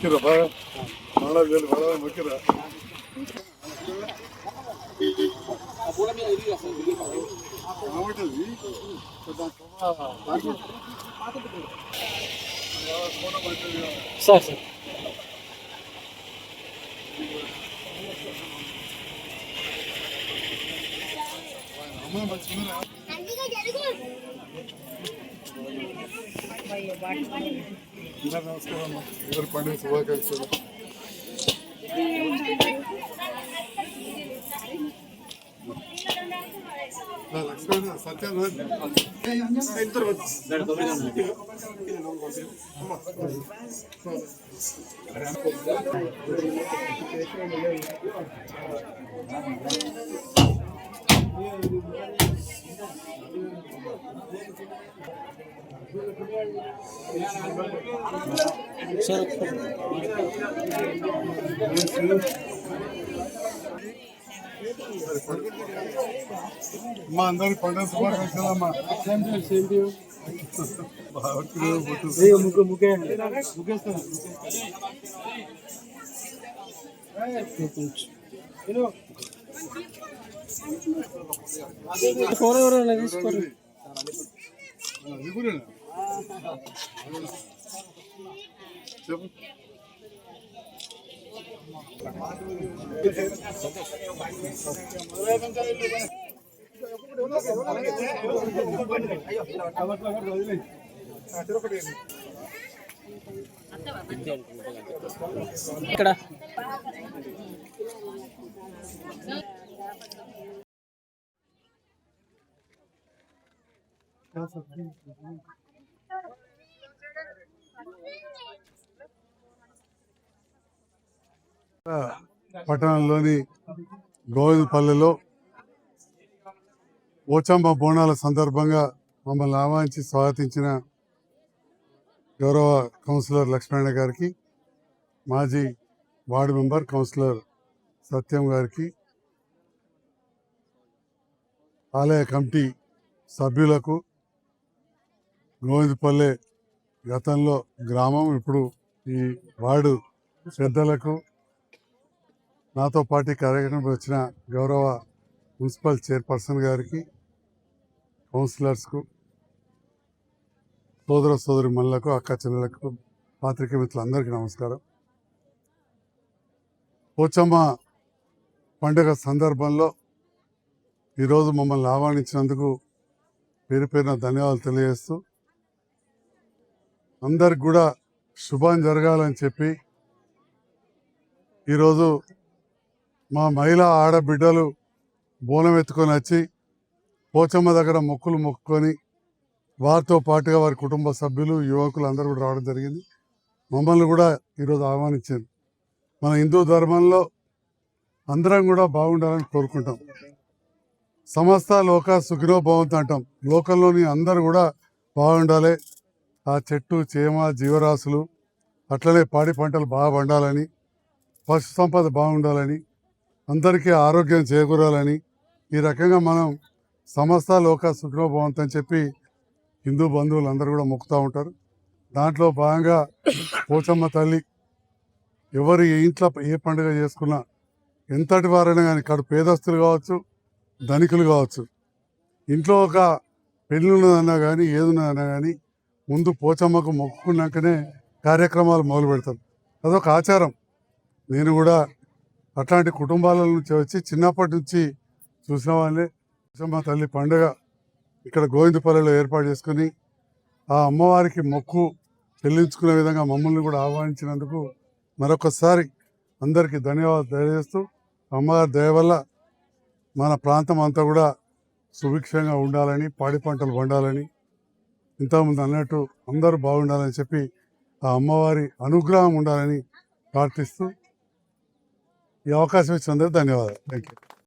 మొక్కిరా బాగా మళ్ళా మొక్కిరా sir sir నమస్కారం పండుగ శుభాకాంక్షలు. సత్యం అమ్మా అందరి పండుగ శుభాకాంక్షలమ్మా. చెప్పు ఇక్కడ పట్టణంలోని గోవిందపల్లిలో పోచమ్మ బోనాల సందర్భంగా మమ్మల్ని ఆహ్వానించి స్వాగతించిన గౌరవ కౌన్సిలర్ లక్ష్మణ గారికి, మాజీ వార్డు మెంబర్ కౌన్సిలర్ సత్యం గారికి, ఆలయ కమిటీ సభ్యులకు, గోవిందపల్లె గతంలో గ్రామం ఇప్పుడు ఈ వార్డు పెద్దలకు, నాతో పాటు కార్యక్రమం వచ్చిన గౌరవ మున్సిపల్ చైర్పర్సన్ గారికి, కౌన్సిలర్స్కు, సోదర సోదరి మనులకు, అక్క చెల్లెలకు, పాత్రికేయ మిత్రులందరికీ నమస్కారం. పోచమ్మ పండుగ సందర్భంలో ఈరోజు మమ్మల్ని ఆహ్వానించినందుకు పేరు పేరున ధన్యవాదాలు తెలియజేస్తూ, అందరికి కూడా శుభం జరగాలని చెప్పి ఈరోజు మా మహిళా ఆడబిడ్డలు బోనం ఎత్తుకొని వచ్చి పోచమ్మ దగ్గర మొక్కులు మొక్కుకొని వారితో పాటుగా వారి కుటుంబ సభ్యులు, యువకులు అందరూ కూడా రావడం జరిగింది. మమ్మల్ని కూడా ఈరోజు ఆహ్వానించారు. మన హిందూ ధర్మంలో అందరం కూడా బాగుండాలని కోరుకుంటాం. సమస్త లోక సుఖినో భవంతు అంటాం. లోకంలోని అందరూ కూడా బాగుండాలి. ఆ చెట్టు చేమ జీవరాశులు అట్లనే పాడి పంటలు బాగా పండాలని, పశు సంపద బాగుండాలని, అందరికీ ఆరోగ్యం చేకూరాలని, ఈ రకంగా మనం సమస్త లోక సుఖినో భవంతు అని చెప్పి హిందూ బంధువులు అందరూ కూడా మొక్కుతూ ఉంటారు. దాంట్లో భాగంగా పోచమ్మ తల్లి ఎవరు ఇంట్లో ఏ పండుగ చేసుకున్నా, ఎంతటి వారైనా కానీ, ఇక్కడ పేదస్తులు కావచ్చు, ధనికులు కావచ్చు, ఇంట్లో ఒక పెళ్ళి ఉన్నదన్నా కానీ, ఏది ఉన్నదన్నా కానీ ముందు పోచమ్మకు మొక్కుకున్నాకనే కార్యక్రమాలు మొదలు పెడతారు. అదొక ఆచారం. నేను కూడా అట్లాంటి కుటుంబాల నుంచి వచ్చి చిన్నప్పటి నుంచి చూసిన వాళ్ళే. పోచమ్మ తల్లి పండుగ ఇక్కడ గోవిందపల్లిలో ఏర్పాటు చేసుకుని ఆ అమ్మవారికి మొక్కు చెల్లించుకునే విధంగా మమ్మల్ని కూడా ఆహ్వానించినందుకు మరొకసారి అందరికీ ధన్యవాదాలు తెలియజేస్తూ, అమ్మవారి దయ వల్ల మన ప్రాంతం అంతా కూడా సుభిక్షంగా ఉండాలని, పాడి పంటలు పండాలని, ఇంతకుముందు అన్నట్టు అందరూ బాగుండాలని చెప్పి ఆ అమ్మవారి అనుగ్రహం ఉండాలని ప్రార్థిస్తూ ఈ అవకాశం ఇచ్చినందుకు ధన్యవాదాలు. Thank you.